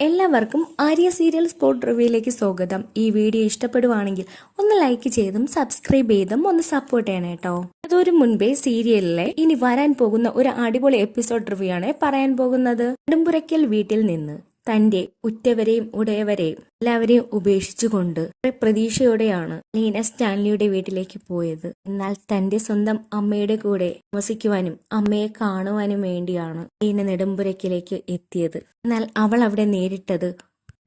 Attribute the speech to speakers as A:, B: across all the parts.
A: എല്ലാവർക്കും Arya serial spot റിവ്യൂയിലേക്ക് സ്വാഗതം. ഈ വീഡിയോ ഇഷ്ടപ്പെടുവാണെങ്കിൽ ഒന്ന് ലൈക്ക് ചെയ്തും സബ്സ്ക്രൈബ് ചെയ്തും ഒന്ന് സപ്പോർട്ട് ചെയ്യണം കേട്ടോ. അതൊരു മുൻപേ സീരിയലിലെ ഇനി വരാൻ പോകുന്ന ഒരു അടിപൊളി എപ്പിസോഡ് റിവ്യൂ ആണ് പറയാൻ പോകുന്നത്. നെടുമ്പുരയ്ക്കൽ വീട്ടിൽ നിന്ന് തന്റെ ഉറ്റവരെയും ഉടയവരെയും എല്ലാവരെയും ഉപേക്ഷിച്ചുകൊണ്ട് പ്രതീക്ഷയോടെയാണ് ലീന സ്റ്റാൻലിയുടെ വീട്ടിലേക്ക് പോയത്. എന്നാൽ തന്റെ സ്വന്തം അമ്മയുടെ കൂടെ താമസിക്കുവാനും അമ്മയെ കാണുവാനും വേണ്ടിയാണ് ലീന നെടുമ്പുരയ്ക്കിലേക്ക് എത്തിയത്. എന്നാൽ അവൾ അവിടെ നേരിട്ടത്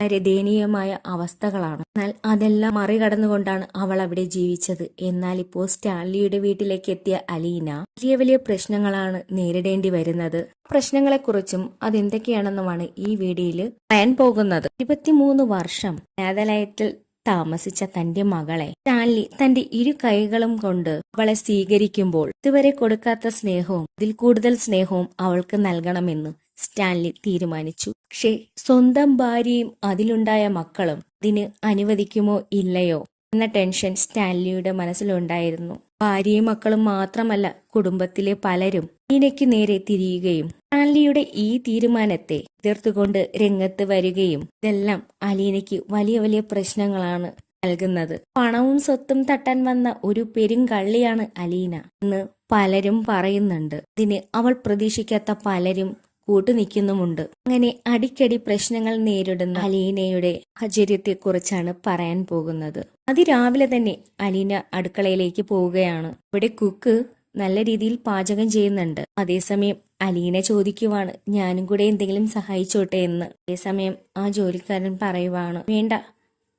A: വളരെ ദയനീയമായ അവസ്ഥകളാണ്. എന്നാൽ അതെല്ലാം മറികടന്നുകൊണ്ടാണ് അവൾ അവിടെ ജീവിച്ചത്. എന്നാൽ ഇപ്പോൾ സ്റ്റാൻലിയുടെ വീട്ടിലേക്ക് എത്തിയ അലീന വലിയ വലിയ പ്രശ്നങ്ങളാണ് നേരിടേണ്ടി വരുന്നത്. പ്രശ്നങ്ങളെക്കുറിച്ചും അതെന്തൊക്കെയാണെന്നുമാണ് ഈ വീഡിയോയിൽ പറയാൻ പോകുന്നത്. 23 വർഷം അനാഥാലയത്തിൽ താമസിച്ച തന്റെ മകളെ സ്റ്റാൻലി തന്റെ ഇരു കൈകളും കൊണ്ട് അവളെ സ്വീകരിക്കുമ്പോൾ ഇതുവരെ കൊടുക്കാത്ത സ്നേഹവും ഇതിൽ കൂടുതൽ സ്നേഹവും അവൾക്ക് നൽകണമെന്ന് സ്റ്റാൻലി തീരുമാനിച്ചു. പക്ഷേ സ്വന്തം ഭാര്യയും അതിലുണ്ടായ മക്കളും ഇതിന് അനുവദിക്കുമോ ഇല്ലയോ എന്ന ടെൻഷൻ സ്റ്റാൻലിയുടെ മനസ്സിലുണ്ടായിരുന്നു. ഭാര്യയും മക്കളും മാത്രമല്ല, കുടുംബത്തിലെ പലരും ലീനയ്ക്കു നേരെ തിരിയുകയും സ്റ്റാൻലിയുടെ ഈ തീരുമാനത്തെ എതിർത്തുകൊണ്ട് രംഗത്ത് വരികയും ഇതെല്ലാം അലീനയ്ക്ക് വലിയ വലിയ പ്രശ്നങ്ങളാണ് നൽകുന്നത്. പണവും സ്വത്തും തട്ടാൻ വന്ന ഒരു പെരുങ്കള്ളിയാണ് അലീന എന്ന് പലരും പറയുന്നുണ്ട്. ഇതിന് അവൾ പ്രതീക്ഷിക്കാത്ത പലരും കൂട്ടുനിൽക്കുന്നുമുണ്ട്. അങ്ങനെ അടിക്കടി പ്രശ്നങ്ങൾ നേരിടുന്ന അലീനയുടെ സാഹചര്യത്തെ കുറിച്ചാണ് പറയാൻ പോകുന്നത്. അതിരാവിലെ തന്നെ അലീന അടുക്കളയിലേക്ക് പോവുകയാണ്. ഇവിടെ കുക്ക് നല്ല രീതിയിൽ പാചകം ചെയ്യുന്നുണ്ട്. അതേസമയം അലീന ചോദിക്കുവാണ്, ഞാനും കൂടെ എന്തെങ്കിലും സഹായിച്ചോട്ടെ എന്ന്. അതേസമയം ആ ജോലിക്കാരൻ പറയുവാണ്, വേണ്ട,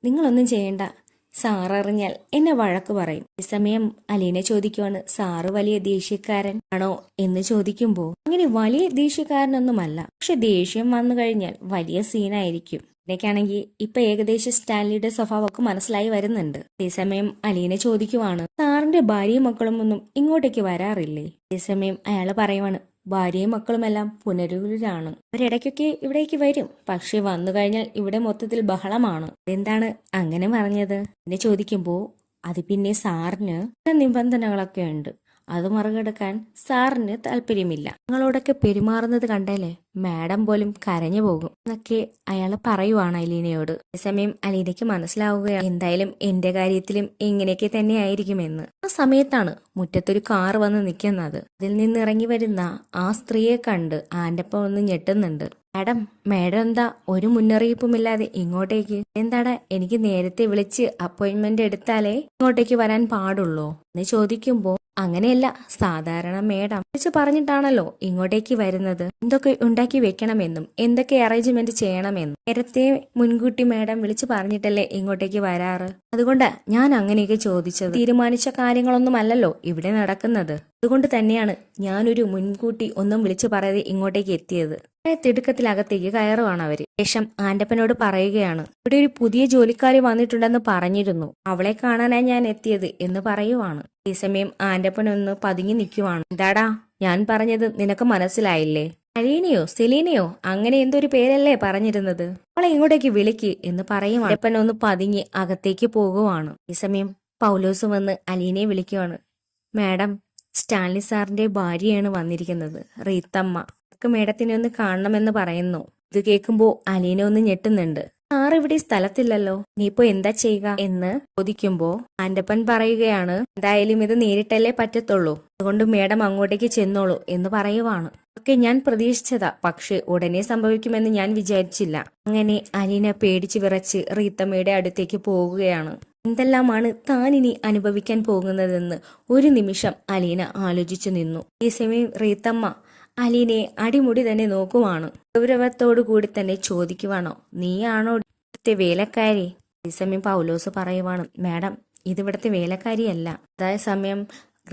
A: നിങ്ങളൊന്നും ചെയ്യണ്ട, സാററിഞ്ഞാൽ എന്നെ വഴക്ക് പറയും. ഈ സമയം അലീന ചോദിക്കുവാണ്, സാറ് വലിയ ദേഷ്യക്കാരൻ ആണോ എന്ന് ചോദിക്കുമ്പോൾ അങ്ങനെ വലിയ ദേഷ്യക്കാരനൊന്നുമല്ല, പക്ഷെ ദേഷ്യം വന്നു കഴിഞ്ഞാൽ വലിയ സീനായിരിക്കും. ഇതിനൊക്കെയാണെങ്കിൽ ഇപ്പൊ ഏകദേശം സ്റ്റാൻലിയുടെ സ്വഭാവമൊക്കെ മനസ്സിലായി വരുന്നുണ്ട്. അതേസമയം അലീന ചോദിക്കുവാണ്, സാറിന്റെ ഭാര്യയും മക്കളും ഒന്നും ഇങ്ങോട്ടേക്ക് വരാറില്ലേ? അതേസമയം അയാള് പറയുവാണ്, ഭാര്യയും മക്കളുമെല്ലാം പുനരൂരിലാണ്. അവരിടയ്ക്കൊക്കെ ഇവിടേക്ക് വരും, പക്ഷെ വന്നു കഴിഞ്ഞാൽ ഇവിടെ മൊത്തത്തിൽ ബഹളമാണ്. എന്താണ് അങ്ങനെ പറഞ്ഞത് എന്ന് ചോദിക്കുമ്പോ അത് പിന്നെ സാറിന് നിബന്ധനകളൊക്കെ ഉണ്ട്, അത് മറികടക്കാൻ സാറിന് താല്പര്യമില്ല. നിങ്ങളോടൊക്കെ പെരുമാറുന്നത് കണ്ടല്ലേ മാഡം പോലും കരഞ്ഞു പോകും എന്നൊക്കെ അയാൾ പറയുവാണ് അലീനയോട്. അതേസമയം അലീനയ്ക്ക് മനസ്സിലാവുകയാണ് എന്തായാലും എന്റെ കാര്യത്തിലും ഇങ്ങനെയൊക്കെ തന്നെ ആയിരിക്കുമെന്ന്. ആ സമയത്താണ് മുറ്റത്തൊരു കാർ വന്ന് നിൽക്കുന്നത്. അതിൽ നിന്ന് ഇറങ്ങി വരുന്ന ആ സ്ത്രീയെ കണ്ട് ആന്റപ്പൻ ഒന്ന് ഞെട്ടുന്നുണ്ട്. മാഡം എന്താ ഒരു മുന്നറിയിപ്പുമില്ലാതെ ഇങ്ങോട്ടേക്ക്? എന്താടാ, എനിക്ക് നേരത്തെ വിളിച്ച് അപ്പോയിന്റ്മെന്റ് എടുത്താലേ ഇങ്ങോട്ടേക്ക് വരാൻ പാടുള്ളൂ എന്ന് ചോദിക്കുമ്പോ, അങ്ങനെയല്ല, സാധാരണ മേഡം വിളിച്ച് പറഞ്ഞിട്ടാണല്ലോ ഇങ്ങോട്ടേക്ക് വരുന്നത്. എന്തൊക്കെ ഉണ്ടാക്കി വെക്കണമെന്നും എന്തൊക്കെ അറേഞ്ച്മെന്റ് ചെയ്യണമെന്നും നേരത്തെ മുൻകൂട്ടി മേഡം വിളിച്ച് പറഞ്ഞിട്ടല്ലേ ഇങ്ങോട്ടേക്ക് വരാറ്. അതുകൊണ്ട് ഞാൻ അങ്ങനെയൊക്കെ ചോദിച്ചത്. തീരുമാനിച്ച കാര്യങ്ങളൊന്നുമല്ലല്ലോ ഇവിടെ നടക്കുന്നത്. അതുകൊണ്ട് തന്നെയാണ് ഞാനൊരു മുൻകൂട്ടി ഒന്നും വിളിച്ചു പറയാതെ ഇങ്ങോട്ടേക്ക് എത്തിയത്. തിടുക്കത്തിലകത്തേക്ക് കയറുവാണ് അവര്. ശേഷം ആന്റപ്പനോട് പറയുകയാണ്, ഇവിടെ ഒരു പുതിയ ജോലിക്കാരി വന്നിട്ടുണ്ടെന്ന് പറഞ്ഞിരുന്നു, അവളെ കാണാനായി ഞാൻ എത്തിയത് എന്ന് പറയുവാണ്. ഈ സമയം ആന്റപ്പൻ ഒന്ന് പതുങ്ങി നിൽക്കുവാണ്. എന്താടാ, ഞാൻ പറഞ്ഞത് നിനക്ക് മനസ്സിലായില്ലേ? അലീനയോ സെലീനയോ അങ്ങനെ എന്തൊരു പേരല്ലേ പറഞ്ഞിരുന്നത്, അവളെ ഇങ്ങോട്ടേക്ക് വിളിക്ക് എന്ന് പറയും. ആന്റപ്പൻ ഒന്ന് പതുങ്ങി അകത്തേക്ക് പോകുവാണ്. ഈ സമയം പൗലോസ് വന്ന് അലീനയെ വിളിക്കുവാണ്. മാഡം, സ്റ്റാൻലി സാറിന്റെ ഭാര്യയാണ് വന്നിരിക്കുന്നത്, റീത്തമ്മ. മേഡത്തിനെ ഒന്ന് കാണണമെന്ന് പറയുന്നു. ഇത് കേൾക്കുമ്പോ അലീന ഒന്ന് ഞെട്ടുന്നുണ്ട്. സാർ ഇവിടെ സ്ഥലത്തില്ലല്ലോ, നീയിപ്പോ എന്താ ചെയ്യുക എന്ന് ചോദിക്കുമ്പോ ആന്റപ്പൻ പറയുകയാണ്, എന്തായാലും ഇത് നേരിട്ടല്ലേ പറ്റത്തുള്ളൂ, അതുകൊണ്ട് മേഡം അങ്ങോട്ടേക്ക് ചെന്നോളൂ എന്ന് പറയുവാണ്. ഒക്കെ ഞാൻ പ്രതീക്ഷിച്ചതാ, പക്ഷെ ഉടനെ സംഭവിക്കുമെന്ന് ഞാൻ വിചാരിച്ചില്ല. അങ്ങനെ അലീന പേടിച്ചു വിറച്ച് റീത്തമ്മയുടെ അടുത്തേക്ക് പോവുകയാണ്. എന്തെല്ലാമാണ് താൻ ഇനി അനുഭവിക്കാൻ പോകുന്നതെന്ന് ഒരു നിമിഷം അലീന ആലോചിച്ചു നിന്നു. ഈ സമയം റീത്തമ്മ അലീനയെ അടിമുടി തന്നെ നോക്കുവാണ്. ഗൗരവത്തോടു കൂടി തന്നെ ചോദിക്കുവാണോ, നീയാണോ ഇവിടുത്തെ വേലക്കാരി? അതേസമയം പൗലോസ് പറയുവാണ്, മാഡം, ഇതിവിടുത്തെ വേലക്കാരിയല്ല. അതേസമയം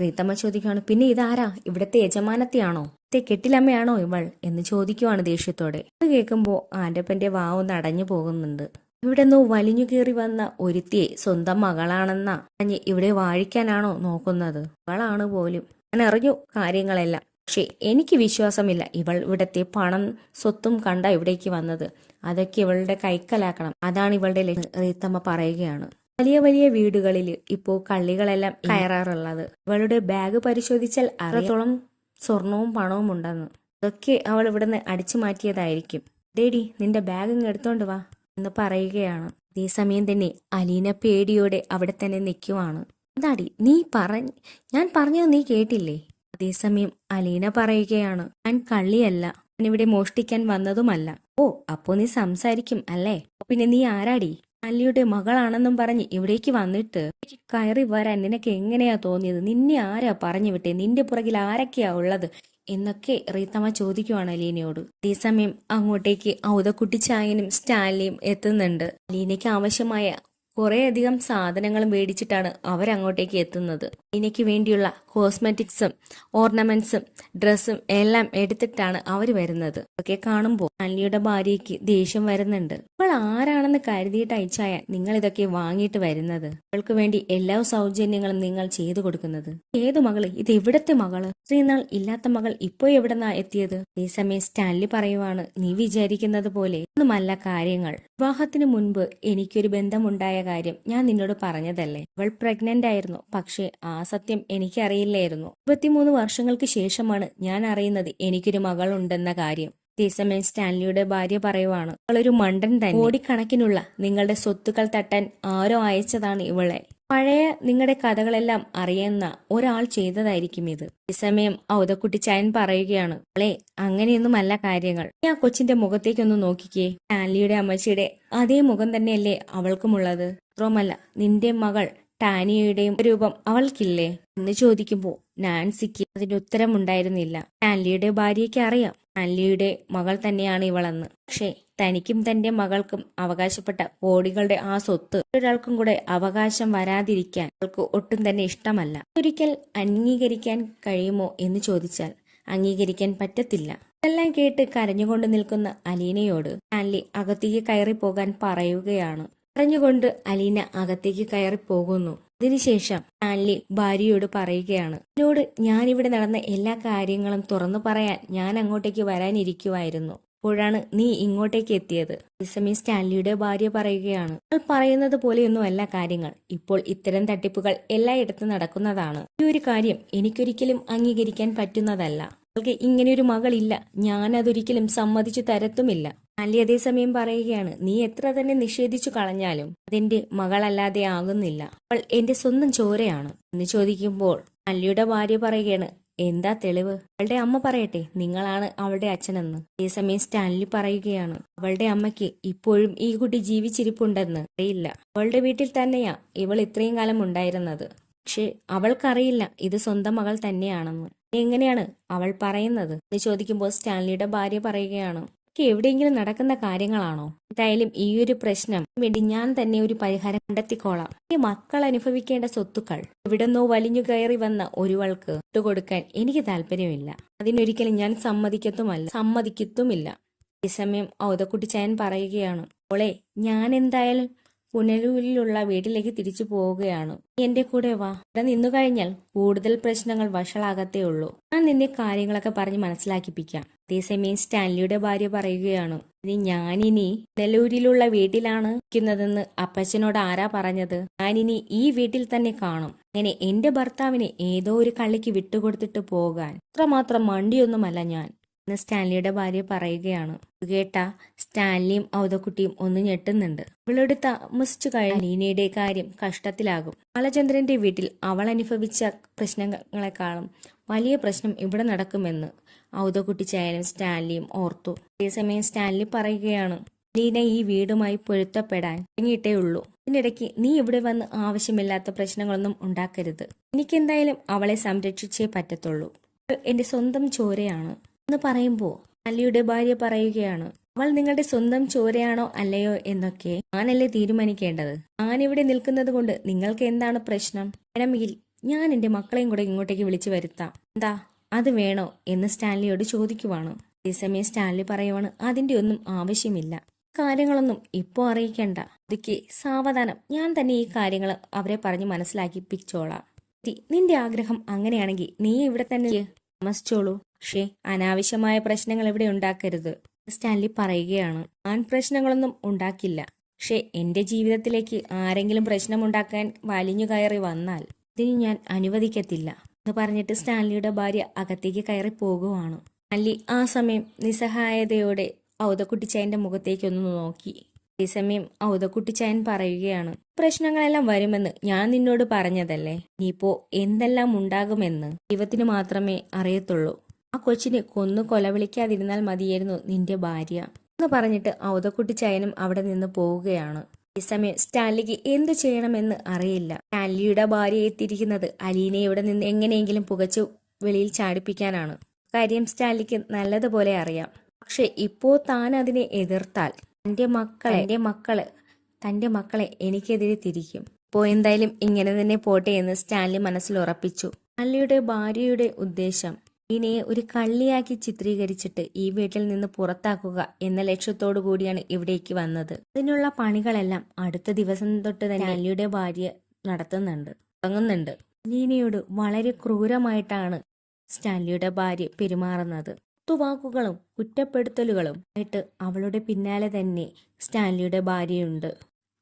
A: റീത്തമ്മ ചോദിക്കുവാണ്, പിന്നെ ഇതാരാ? ഇവിടുത്തെ യജമാനത്തെയാണോ? കെട്ടിലമ്മയാണോ ഇവൾ എന്ന് ചോദിക്കുവാണ് ദേഷ്യത്തോടെ. അത് കേൾക്കുമ്പോ ആന്റപ്പന്റെ വാവൊന്ന് അടഞ്ഞു പോകുന്നുണ്ട്. ഇവിടെ നിന്ന് വലിഞ്ഞു കയറി വന്ന ഒരുത്തിയെ സ്വന്തം മകളാണെന്നാ പറഞ്ഞ് ഇവിടെ വാഴിക്കാനാണോ നോക്കുന്നത്? ഇവളാണ് പോലും. ഞാൻ അറിഞ്ഞു കാര്യങ്ങളെല്ലാം, പക്ഷെ എനിക്ക് വിശ്വാസമില്ല ഇവൾ ഇവിടത്തെ പണം സ്വത്തും കണ്ട ഇവിടേക്ക് വന്നത്. അതൊക്കെ ഇവളുടെ കൈക്കലാക്കണം, അതാണ് ഇവളുടെ റീത്തമ്മ പറയുകയാണ്. വലിയ വലിയ വീടുകളിൽ ഇപ്പോ കള്ളികളെല്ലാം കയറാറുള്ളത്. ഇവളുടെ ബാഗ് പരിശോധിച്ചാൽ അത്രത്തോളം സ്വർണവും പണവും ഉണ്ടെന്ന്. അതൊക്കെ അവൾ ഇവിടുന്ന് അടിച്ചു മാറ്റിയതായിരിക്കും. ഡേഡി നിന്റെ ബാഗ് ഇങ്ങ് എടുത്തോണ്ട് വാ എന്ന് പറയുകയാണ്. അതേസമയം തന്നെ അലീന പേടിയോടെ അവിടെ തന്നെ നിൽക്കുവാണ്. എന്താടി ഞാൻ പറഞ്ഞത് നീ കേട്ടില്ലേ? അതേസമയം അലീന പറയുകയാണ്, ഞാൻ കള്ളിയല്ല, ഞാനിവിടെ മോഷ്ടിക്കാൻ വന്നതുമല്ല. ഓ അപ്പോ നീ സംസാരിക്കും അല്ലേ? പിന്നെ നീ ആരാടി? അല്ലിയുടെ മകളാണെന്നും പറഞ്ഞ് ഇവിടേക്ക് വന്നിട്ട് കയറി വരാൻ നിനക്ക് എങ്ങനെയാ തോന്നിയത്? നിന്നെ ആരാ പറഞ്ഞു വിട്ടേ? നിന്റെ പുറകിൽ ആരൊക്കെയാ ഉള്ളത് എന്നൊക്കെ റീത്തമ്മ ചോദിക്കുവാണ് അലീനയോട്. അതേസമയം അങ്ങോട്ടേക്ക് ഔതക്കുട്ടിച്ചായനും സ്റ്റാൻലിയും എത്തുന്നുണ്ട്. അലീനയ്ക്ക് ആവശ്യമായ കുറേയധികം സാധനങ്ങളും മേടിച്ചിട്ടാണ് അവരങ്ങോട്ടേക്ക് എത്തുന്നത്. അലീനയ്ക്ക് വേണ്ടിയുള്ള കോസ്മെറ്റിക്സും ഓർണമെന്റ്സും ഡ്രസ്സും എല്ലാം എടുത്തിട്ടാണ് അവർ വരുന്നത്. ഒക്കെ കാണുമ്പോൾ അല്ലിയുടെ ഭാര്യയ്ക്ക് ദേഷ്യം വരുന്നുണ്ട്. ഇപ്പോൾ ആരാണെന്ന് കരുതിയിട്ട് അയച്ചായ നിങ്ങൾ ഇതൊക്കെ വാങ്ങിയിട്ട് വരുന്നത്? അവൾക്ക് വേണ്ടി എല്ലാ സൗജന്യങ്ങളും നിങ്ങൾ ചെയ്തു കൊടുക്കുന്നത്. ഏതു മകള്? ഇത് എവിടത്തെ മകള്? ശ്രീനാൾ ഇല്ലാത്ത മകൾ ഇപ്പോ എവിടെന്നാ എത്തിയത്? അതേസമയം സ്റ്റാൻലി പറയുവാണ്, നീ വിചാരിക്കുന്നത് പോലെ ഒന്നുമല്ല കാര്യങ്ങൾ. വിവാഹത്തിന് മുൻപ് എനിക്കൊരു ബന്ധമുണ്ടായ കാര്യം ഞാൻ നിന്നോട് പറഞ്ഞതല്ലേ? അവൾ പ്രഗ്നന്റ് ആയിരുന്നു. പക്ഷേ ആ സത്യം എനിക്കറിയില്ലായിരുന്നു. 23 വർഷങ്ങൾക്ക് ശേഷമാണ് ഞാൻ അറിയുന്നത് എനിക്കൊരു മകൾ ഉണ്ടെന്ന കാര്യം. അതേസമയം സ്റ്റാൻലിയുടെ ഭാര്യ പറയുവാണ്, അവളൊരു മണ്ടൻ തന്നെ. കോടിക്കണക്കിനുള്ള നിങ്ങളുടെ സ്വത്തുക്കൾ തട്ടാൻ ആരോ അയച്ചതാണ് ഇവളെ. പഴയ നിങ്ങളുടെ കഥകളെല്ലാം അറിയുന്ന ഒരാൾ ചെയ്തതായിരിക്കും ഇത്. അതേസമയം ഔതക്കുട്ടിച്ചായൻ പറയുകയാണ്, അവളെ അങ്ങനെയൊന്നുമല്ല കാര്യങ്ങൾ. ആ കൊച്ചിന്റെ മുഖത്തേക്കൊന്ന് നോക്കിക്കേ. സ്റ്റാൻലിയുടെ അമ്മച്ചിയുടെ അതേ മുഖം തന്നെയല്ലേ അവൾക്കുമുള്ളത്? മാത്രമല്ല നിന്റെ മകൾ ടാനിയയുടെയും രൂപം അവൾക്കില്ലേ എന്ന് ചോദിക്കുമ്പോൾ നാൻസിക്ക് അതിന് ഉത്തരമുണ്ടായിരുന്നില്ല. സ്റ്റാൻലിയുടെ ഭാര്യയ്ക്ക് അറിയാം സ്റ്റാൻലിയുടെ മകൾ തന്നെയാണ് ഇവളെന്ന്. പക്ഷേ തനിക്കും തന്റെ മകൾക്കും അവകാശപ്പെട്ട കോടികളുടെ ആ സ്വത്ത് ഒരാൾക്കും കൂടെ അവകാശം വരാതിരിക്കാൻ അവൾക്ക് ഒട്ടും തന്നെ ഇഷ്ടമല്ല. ഒരിക്കൽ അംഗീകരിക്കാൻ കഴിയുമോ എന്ന് ചോദിച്ചാൽ അംഗീകരിക്കാൻ പറ്റത്തില്ല. ഇതെല്ലാം കേട്ട് കരഞ്ഞുകൊണ്ട് നിൽക്കുന്ന അലീനയോട് സ്റ്റാൻലി അകത്തേക്ക് കയറി പോകാൻ പറയുകയാണ്. പറഞ്ഞുകൊണ്ട് അലീന അകത്തേക്ക് കയറി പോകുന്നു. അതിനുശേഷം സ്റ്റാൻലി ഭാര്യയോട് പറയുകയാണ്, എന്നോട് ഞാനിവിടെ നടന്ന എല്ലാ കാര്യങ്ങളും തുറന്നു പറയാൻ ഞാൻ അങ്ങോട്ടേക്ക് വരാനിരിക്കുവായിരുന്നു. അപ്പോഴാണ് നീ ഇങ്ങോട്ടേക്ക് എത്തിയത്. അതേസമയം സ്റ്റാൻലിയുടെ ഭാര്യ പറയുകയാണ്, നിങ്ങൾ പറയുന്നത് പോലെയൊന്നുമല്ല കാര്യങ്ങൾ. ഇപ്പോൾ ഇത്തരം തട്ടിപ്പുകൾ എല്ലായിടത്തും നടക്കുന്നതാണ്. ഈ ഒരു കാര്യം എനിക്കൊരിക്കലും അംഗീകരിക്കാൻ പറ്റുന്നതല്ല. നിങ്ങൾക്ക് ഇങ്ങനെയൊരു മകളില്ല. ഞാൻ അതൊരിക്കലും സമ്മതിച്ചു തരത്തുമില്ല. സ്റ്റാൻലി അതേസമയം പറയുകയാണ്, നീ എത്ര തന്നെ നിഷേധിച്ചു കളഞ്ഞാലും അതെന്റെ മകളല്ലാതെ ആകുന്നില്ല. അവൾ എന്റെ സ്വന്തം ചോരയാണ് എന്ന് ചോദിക്കുമ്പോൾ സ്റ്റാൻലിയുടെ ഭാര്യ പറയുകയാണ്, എന്താ തെളിവ്? അവളുടെ അമ്മ പറയട്ടെ, നിങ്ങളാണ് അവളുടെ അച്ഛനെന്ന്. അതേസമയം സ്റ്റാൻലി പറയുകയാണ്, അവളുടെ അമ്മയ്ക്ക് ഇപ്പോഴും ഈ കുട്ടി ജീവിച്ചിരിപ്പുണ്ടെന്ന് അറിയില്ല. അവളുടെ വീട്ടിൽ തന്നെയാ ഇവൾ ഇത്രയും കാലം ഉണ്ടായിരുന്നത്. പക്ഷെ അവൾക്കറിയില്ല ഇത് സ്വന്തം മകൾ തന്നെയാണെന്ന്. എങ്ങനെയാണ് അവൾ പറയുന്നത് എന്ന് ചോദിക്കുമ്പോൾ സ്റ്റാൻലിയുടെ ഭാര്യ പറയുകയാണ്, എവിടെയെങ്കിലും നടക്കുന്ന കാര്യങ്ങളാണോ? എന്തായാലും ഈ ഒരു പ്രശ്നം വേണ്ടി ഞാൻ തന്നെ ഒരു പരിഹാരം കണ്ടെത്തിക്കോളാം. ഈ മക്കൾ അനുഭവിക്കേണ്ട സ്വത്തുക്കൾ എവിടെന്നോ വലിഞ്ഞു കയറി വന്ന ഒരുവൾക്ക് ഇട്ടുകൊടുക്കാൻ എനിക്ക് താല്പര്യമില്ല. അതിനൊരിക്കലും ഞാൻ സമ്മതിക്കത്തുമില്ല. ഈ സമയം ഔതക്കുട്ടിച്ചായൻ പറയുകയാണ്, ഓളെ ഞാൻ എന്തായാലും പുനലൂരിലുള്ള വീട്ടിലേക്ക് തിരിച്ചു പോവുകയാണ്. എന്റെ കൂടെ വാ. ഇവിടെ നിന്നു കഴിഞ്ഞാൽ കൂടുതൽ പ്രശ്നങ്ങൾ വഷളാകത്തേ ഉള്ളൂ. ഞാൻ നിന്നെ കാര്യങ്ങളൊക്കെ പറഞ്ഞ് മനസ്സിലാക്കിപ്പിക്കാം. അതേസമയം സ്റ്റാൻലിയുടെ ഭാര്യ പറയുകയാണ്, ഞാനിനി പുനലൂരിലുള്ള വീട്ടിലാണ് ഇരിക്കുന്നതെന്ന് അപ്പച്ചനോട് ആരാ പറഞ്ഞത്? ഞാനിനി ഈ വീട്ടിൽ തന്നെ കാണും. അങ്ങനെ എന്റെ ഭർത്താവിനെ ഏതോ ഒരു കള്ളിക്ക് വിട്ടുകൊടുത്തിട്ട് പോകാൻ അത്രമാത്രം മണ്ടിയൊന്നുമല്ല ഞാൻ എന്ന് സ്റ്റാൻലിയുടെ ഭാര്യ പറയുകയാണ്. കേട്ട സ്റ്റാൻലിയും ഔതക്കുട്ടിയും ഒന്ന് ഞെട്ടുന്നുണ്ട്. ഇവളോട് താമസിച്ചു കഴിഞ്ഞ അലീനയുടെ കാര്യം കഷ്ടത്തിലാകും. ബാലചന്ദ്രന്റെ വീട്ടിൽ അവൾ അനുഭവിച്ച പ്രശ്നങ്ങളെക്കാളും വലിയ പ്രശ്നം ഇവിടെ നടക്കുമെന്ന് ഔതക്കുട്ടിച്ചായാലും സ്റ്റാൻലിയും ഓർത്തു. അതേസമയം സ്റ്റാൻലി പറയുകയാണ്, അലീന ഈ വീടുമായി പൊരുത്തപ്പെടാൻ തുടങ്ങിയിട്ടേ ഉള്ളൂ. ഇതിനിടയ്ക്ക് നീ ഇവിടെ വന്ന് ആവശ്യമില്ലാത്ത പ്രശ്നങ്ങളൊന്നും ഉണ്ടാക്കരുത്. എനിക്കെന്തായാലും അവളെ സംരക്ഷിച്ചേ പറ്റത്തുള്ളൂ. എന്റെ സ്വന്തം ചോരയാണ് എന്ന് പറയുമ്പോൾ അല്ലിയുടെ ഭാര്യ പറയുകയാണ്, അവൾ നിങ്ങളുടെ സ്വന്തം ചോരയാണോ അല്ലയോ എന്നൊക്കെ ഞാനല്ലേ തീരുമാനിക്കേണ്ടത്. ഞാനിവിടെ നിൽക്കുന്നത് കൊണ്ട് നിങ്ങൾക്ക് എന്താണ് പ്രശ്നം? വേണമെങ്കിൽ ഞാൻ എന്റെ മക്കളെയും കൂടെ ഇങ്ങോട്ടേക്ക് വിളിച്ചു വരുത്താം. എന്താ അത് വേണോ എന്ന് സ്റ്റാൻലിയോട് ചോദിക്കുവാണ്. അതേസമയം സ്റ്റാൻലി പറയുവാണ്, അതിന്റെ ഒന്നും ആവശ്യമില്ല. കാര്യങ്ങളൊന്നും ഇപ്പോ അറിയിക്കണ്ട. ഇതൊക്കെ സാവധാനം ഞാൻ തന്നെ ഈ കാര്യങ്ങൾ അവരെ പറഞ്ഞ് മനസ്സിലാക്കിപ്പിച്ചോളാം. നിന്റെ ആഗ്രഹം അങ്ങനെയാണെങ്കിൽ നീ ഇവിടെ തന്നെ താമസിച്ചോളൂ. പക്ഷേ അനാവശ്യമായ പ്രശ്നങ്ങൾ ഇവിടെ ഉണ്ടാക്കരുത്. സ്റ്റാൻലി പറയുകയാണ്, ഞാൻ പ്രശ്നങ്ങളൊന്നും ഉണ്ടാക്കില്ല. പക്ഷെ എന്റെ ജീവിതത്തിലേക്ക് ആരെങ്കിലും പ്രശ്നമുണ്ടാക്കാൻ വലിഞ്ഞു കയറി വന്നാൽ ഇതിന് ഞാൻ അനുവദിക്കത്തില്ല എന്ന് പറഞ്ഞിട്ട് സ്റ്റാൻലിയുടെ ഭാര്യ അകത്തേക്ക് കയറി പോകുവാണ്. സ്റ്റാൻലി ആ സമയം നിസ്സഹായതയോടെ ഔതക്കുട്ടിച്ചായന്റെ മുഖത്തേക്കൊന്ന് നോക്കി. അതേസമയം ഔതക്കുട്ടിച്ചായൻ പറയുകയാണ്, പ്രശ്നങ്ങളെല്ലാം വരുമെന്ന് ഞാൻ നിന്നോട് പറഞ്ഞതല്ലേ. നീയിപ്പോ എന്തെല്ലാം ഉണ്ടാകുമെന്ന് ദൈവത്തിന് മാത്രമേ അറിയത്തുള്ളൂ. ആ കൊച്ചിനെ കൊന്നു കൊലവിളിക്കാതിരുന്നാൽ മതിയായിരുന്നു നിന്റെ ഭാര്യ എന്ന് പറഞ്ഞിട്ട് ഔതക്കുട്ടിച്ചായനും അവിടെ നിന്ന് പോവുകയാണ്. ഈ സമയം സ്റ്റാൻലിക്ക് എന്തു ചെയ്യണമെന്ന് അറിയില്ല. സ്റ്റാൻലിയുടെ ഭാര്യ എത്തിയിരിക്കുന്നത് അലീനയെ ഇവിടെ നിന്ന് എങ്ങനെയെങ്കിലും പുകച്ചു വെളിയിൽ ചാടിപ്പിക്കാനാണ്. കാര്യം സ്റ്റാൻലിക്ക് നല്ലതുപോലെ അറിയാം. പക്ഷെ ഇപ്പോ താൻ അതിനെ എതിർത്താൽ തന്റെ മക്കളെ എനിക്കെതിരെ തിരിക്കും. ഇപ്പോ എന്തായാലും ഇങ്ങനെ തന്നെ പോട്ടെ എന്ന് സ്റ്റാൻലി മനസ്സിൽ ഉറപ്പിച്ചു. സ്റ്റാൻലിയുടെ ഭാര്യയുടെ ഉദ്ദേശം അലീനയെ ഒരു കള്ളിയാക്കി ചിത്രീകരിച്ചിട്ട് ഈ വീട്ടിൽ നിന്ന് പുറത്താക്കുക എന്ന ലക്ഷ്യത്തോടു കൂടിയാണ് ഇവിടേക്ക് വന്നത്. അതിനുള്ള പണികളെല്ലാം അടുത്ത ദിവസം തൊട്ട് തന്നെ അലിയുടെ ഭാര്യ തുടങ്ങുന്നുണ്ട്. അലീനയോട് വളരെ ക്രൂരമായിട്ടാണ് സ്റ്റാൻലിയുടെ ഭാര്യ പെരുമാറുന്നത്. തുവാക്കുകളും കുറ്റപ്പെടുത്തലുകളും ആയിട്ട് അവളുടെ പിന്നാലെ തന്നെ സ്റ്റാൻലിയുടെ ഭാര്യയുണ്ട്.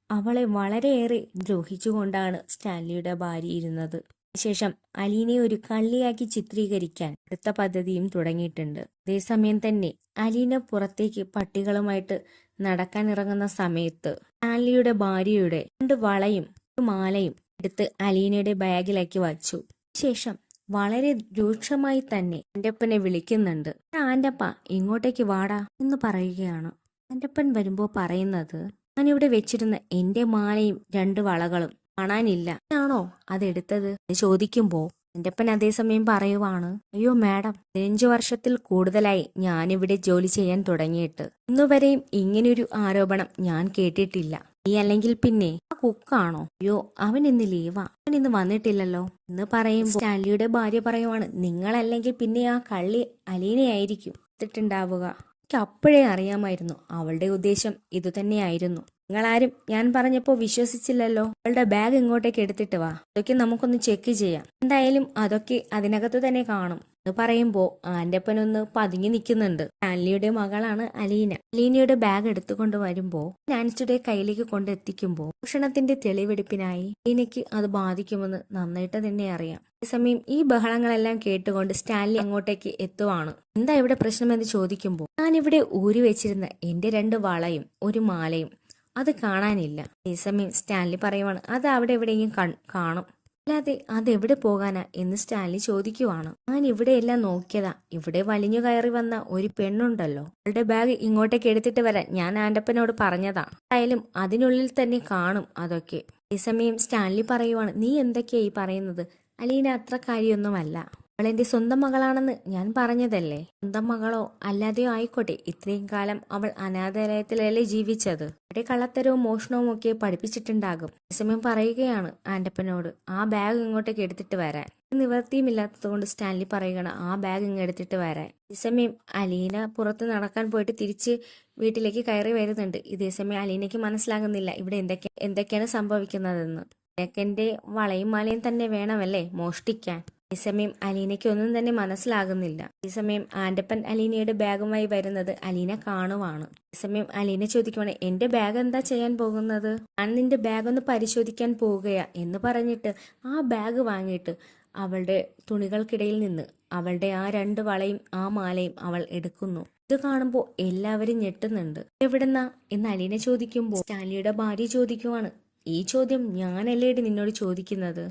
A: അവളെ വളരെയേറെ ദ്രോഹിച്ചുകൊണ്ടാണ് സ്റ്റാൻലിയുടെ ഭാര്യ ഇരുന്നത്. ശേഷം അലീനയെ ഒരു കള്ളിയാക്കി ചിത്രീകരിക്കാൻ അടുത്ത പദ്ധതിയും തുടങ്ങിയിട്ടുണ്ട്. അതേസമയം തന്നെ അലീന പുറത്തേക്ക് പട്ടികളുമായിട്ട് നടക്കാൻ ഇറങ്ങുന്ന സമയത്ത് സ്റ്റാൻലിയുടെ ഭാര്യയുടെ 2 വളയും 1 മാലയും എടുത്ത് അലീനയുടെ ബാഗിലാക്കി വച്ചു. ശേഷം വളരെ രൂക്ഷമായി തന്നെ ആന്റപ്പനെ വിളിക്കുന്നുണ്ട്. ആന്റപ്പ ഇങ്ങോട്ടേക്ക് വാടാ എന്ന് പറയുകയാണ്. ആന്റപ്പൻ വരുമ്പോ പറയുന്നത്, ഞാനിവിടെ വെച്ചിരുന്ന എന്റെ മാലയും 2 വളകളും കാണാനില്ല, ആണോ അതെടുത്തത് ചോദിക്കുമ്പോ എന്റെപ്പൻ അതേസമയം പറയുവാണ്, അയ്യോ മാഡം, 15 വർഷത്തിൽ കൂടുതലായി ഞാനിവിടെ ജോലി ചെയ്യാൻ തുടങ്ങിയിട്ട് ഇന്നുവരെയും ഇങ്ങനെയൊരു ആരോപണം ഞാൻ കേട്ടിട്ടില്ല. നീ അല്ലെങ്കിൽ പിന്നെ ആ കുക്കാണോ? അയ്യോ അവൻ ഇന്ന് ലീവാ, അവൻ ഇന്ന് വന്നിട്ടില്ലല്ലോ എന്ന് പറയുമ്പോൾ സ്റ്റാൻലിയുടെ ഭാര്യ പറയുവാണ്, നിങ്ങളല്ലെങ്കിൽ പിന്നെ ആ കള്ളി അലീനയായിരിക്കും എത്തിട്ടുണ്ടാവുക. എനിക്ക് അപ്പോഴേ അറിയാമായിരുന്നു അവളുടെ ഉദ്ദേശം ഇതുതന്നെയായിരുന്നു. നിങ്ങളാരും ഞാൻ പറഞ്ഞപ്പോ വിശ്വസിച്ചില്ലല്ലോ. അവളുടെ ബാഗ് ഇങ്ങോട്ടേക്ക് എടുത്തിട്ട് വാ, അതൊക്കെ നമുക്കൊന്ന് ചെക്ക് ചെയ്യാം. എന്തായാലും അതൊക്കെ അതിനകത്ത് തന്നെ കാണും എന്ന് പറയുമ്പോ ആന്റപ്പനൊന്ന് പതുങ്ങി നിൽക്കുന്നുണ്ട്. സ്റ്റാൻലിയുടെ മകളാണ് അലീന. അലീനയുടെ ബാഗ് എടുത്തുകൊണ്ട് വരുമ്പോ നാൻസിയുടെ കയ്യിലേക്ക് കൊണ്ടെത്തിക്കുമ്പോ മോഷണത്തിന്റെ തെളിവെടുപ്പിനായി അലീനയ്ക്ക് അത് ബാധിക്കുമെന്ന് നന്നായിട്ട് തന്നെ അറിയാം. അതേസമയം ഈ ബഹളങ്ങളെല്ലാം കേട്ടുകൊണ്ട് സ്റ്റാൻലി അങ്ങോട്ടേക്ക് എത്തുവാണ്. എന്താ ഇവിടെ പ്രശ്നമെന്ന് ചോദിക്കുമ്പോൾ, ഞാനിവിടെ ഊരി വെച്ചിരുന്ന എന്റെ 2 വളയും 1 മാലയും അത് കാണാനില്ല. അതേസമയം സ്റ്റാൻലി പറയുവാണ്, അത് അവിടെ എവിടെയെങ്കിലും കാണും, അല്ലാതെ അതെവിടെ പോകാനാ എന്ന് സ്റ്റാൻലി ചോദിക്കുവാണ്. ഞാൻ ഇവിടെയെല്ലാം നോക്കിയതാ, ഇവിടെ വലിഞ്ഞു കയറി വന്ന ഒരു പെണ്ണുണ്ടല്ലോ, അവളുടെ ബാഗ് ഇങ്ങോട്ടേക്ക് എടുത്തിട്ട് വരാൻ ഞാൻ ആന്റപ്പനോട് പറഞ്ഞതാ. എന്തായാലും അതിനുള്ളിൽ തന്നെ കാണും അതൊക്കെ. അതേസമയം സ്റ്റാൻലി പറയുവാണ്, നീ എന്തൊക്കെയാ ഈ പറയുന്നത്? അലീന അത്ര കാര്യമൊന്നുമല്ല, അവൾ എന്റെ സ്വന്തം മകളാണെന്ന് ഞാൻ പറഞ്ഞതല്ലേ. സ്വന്തം മകളോ അല്ലാതെയോ ആയിക്കോട്ടെ, ഇത്രയും കാലം അവൾ അനാഥാലയത്തിലല്ലേ ജീവിച്ചത്. അവിടെ കള്ളത്തരവും മോഷണവും ഒക്കെ പഠിപ്പിച്ചിട്ടുണ്ടാകും. അതേസമയം പറയുകയാണ് ആന്റപ്പനോട് ആ ബാഗ് ഇങ്ങോട്ടേക്ക് എടുത്തിട്ട് വരാൻ. നിവൃത്തിയുമില്ലാത്തത് കൊണ്ട് സ്റ്റാൻലി പറയുകയാണ് ആ ബാഗ് ഇങ്ങ് എടുത്തിട്ട് വരാൻ. ഇതേസമയം അലീന പുറത്ത് നടക്കാൻ പോയിട്ട് തിരിച്ച് വീട്ടിലേക്ക് കയറി വരുന്നുണ്ട്. ഇതേസമയം അലീനയ്ക്ക് മനസ്സിലാകുന്നില്ല ഇവിടെ എന്തൊക്കെയാണ് സംഭവിക്കുന്നതെന്ന്. നിനക്കെന്റെ വളയും മാലയും തന്നെ വേണമല്ലേ മോഷ്ടിക്കാൻ? ഈ സമയം അലീനയ്ക്ക് ഒന്നും തന്നെ മനസ്സിലാകുന്നില്ല. ഈ സമയം ആന്റപ്പൻ അലീനയുടെ ബാഗുമായി വരുന്നത് അലീന കാണുവാണ്. ഈ സമയം അലീന ചോദിക്കുവാണ്, എന്റെ ബാഗ് എന്താ ചെയ്യാൻ പോകുന്നത്? ഞാൻ നിന്റെ ബാഗ് ഒന്ന് പരിശോധിക്കാൻ പോവുകയാ എന്ന് പറഞ്ഞിട്ട് ആ ബാഗ് വാങ്ങിയിട്ട് അവളുടെ തുണികൾക്കിടയിൽ നിന്ന് അവളുടെ ആ 2 വളയും ആ മാലയും അവൾ എടുക്കുന്നു. ഇത് കാണുമ്പോൾ എല്ലാവരും ഞെട്ടുന്നുണ്ട്. എവിടെന്നാ എന്ന് അലീന ചോദിക്കുമ്പോൾ സ്റ്റാൻലിയുടെ ഭാര്യ ചോദിക്കുവാണ്, ഈ ചോദ്യം ഞാനല്ലേടി നിന്നോട് ചോദിക്കേണ്ടത്.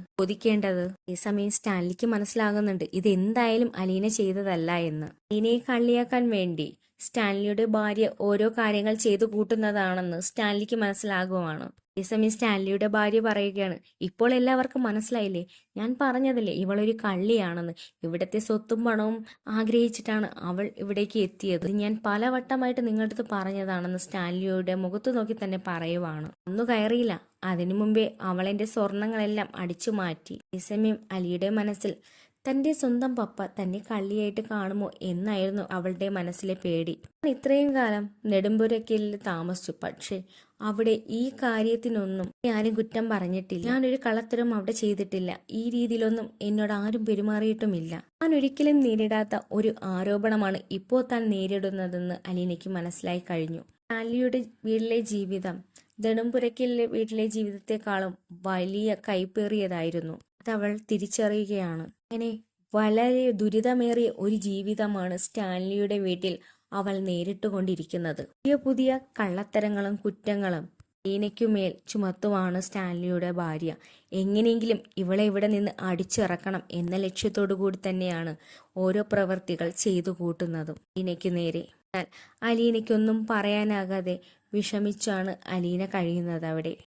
A: ഈ സമയം സ്റ്റാൻലിക്ക് മനസ്സിലാകുന്നുണ്ട് ഇത് എന്തായാലും അലീന ചെയ്തതല്ല എന്ന്. അലീനയെ കള്ളിയാക്കാൻ വേണ്ടി സ്റ്റാൻലിയുടെ ഭാര്യ ഓരോ കാര്യങ്ങൾ ചെയ്തു കൂട്ടുന്നതാണെന്ന് സ്റ്റാൻലിക്ക് മനസ്സിലാകുവാണ്. ഈ സമയം സ്റ്റാൻലിയുടെ ഭാര്യ പറയുകയാണ്, ഇപ്പോൾ എല്ലാവർക്കും മനസ്സിലായില്ലേ, ഞാൻ പറഞ്ഞതല്ലേ ഇവളൊരു കള്ളിയാണെന്ന്. ഇവിടത്തെ സ്വത്തും പണവും ആഗ്രഹിച്ചിട്ടാണ് അവൾ ഇവിടേക്ക് എത്തിയത്. ഞാൻ പലവട്ടമായിട്ട് നിങ്ങളുടെ അടുത്ത് പറഞ്ഞതാണെന്ന് സ്റ്റാൻലിയുടെ മുഖത്ത് നോക്കി തന്നെ പറയുവാണ്. ഒന്നു കയറിയില്ല, അതിനു മുമ്പേ അവൾ എന്റെ സ്വർണങ്ങളെല്ലാം അടിച്ചു മാറ്റി. ഈ സമയം അലിയുടെ മനസ്സിൽ തന്റെ സ്വന്തം പപ്പ തന്നെ കള്ളിയായിട്ട് കാണുമോ എന്നായിരുന്നു അവളുടെ മനസ്സിലെ പേടി. ഇത്രയും കാലം നെടുമ്പുരയ്ക്കൽ താമസിച്ചു, പക്ഷെ അവിടെ ഈ കാര്യത്തിനൊന്നും ആരും കുറ്റം പറഞ്ഞിട്ടില്ല. ഞാനൊരു കള്ളത്തരം അവിടെ ചെയ്തിട്ടില്ല. ഈ രീതിയിലൊന്നും എന്നോട് ആരും പെരുമാറിയിട്ടുമില്ല. ഞാൻ ഒരിക്കലും നേരിടാത്ത ഒരു ആരോപണമാണ് ഇപ്പോൾ താൻ നേരിടുന്നതെന്ന് അലീനയ്ക്ക് മനസ്സിലായി കഴിഞ്ഞു. സ്റ്റാൻലിയുടെ വീട്ടിലെ ജീവിതം നെടുമ്പുരയ്ക്കലിലെ വീട്ടിലെ ജീവിതത്തെക്കാളും വലിയ കൈപ്പേറിയതായിരുന്നു. അതവൾ തിരിച്ചറിയുകയാണ്. അങ്ങനെ വളരെ ദുരിതമേറിയ ഒരു ജീവിതമാണ് സ്റ്റാൻലിയുടെ വീട്ടിൽ അവൾ നേരിട്ടുകൊണ്ടിരിക്കുന്നത്. പുതിയ പുതിയ കള്ളത്തരങ്ങളും കുറ്റങ്ങളും അലീനയ്ക്കുമേൽ ചുമത്തുവാണ് സ്റ്റാൻലിയുടെ ഭാര്യ. എങ്ങനെയെങ്കിലും ഇവളെ ഇവിടെ നിന്ന് അടിച്ചിറക്കണം എന്ന ലക്ഷ്യത്തോടു കൂടി തന്നെയാണ് ഓരോ പ്രവർത്തികൾ ചെയ്തു കൂട്ടുന്നതും അലീനയ്ക്കു നേരെ. എന്നാൽ അലീനയ്ക്കൊന്നും പറയാനാകാതെ വിഷമിച്ചാണ് അലീന കഴിയുന്നത് അവിടെ.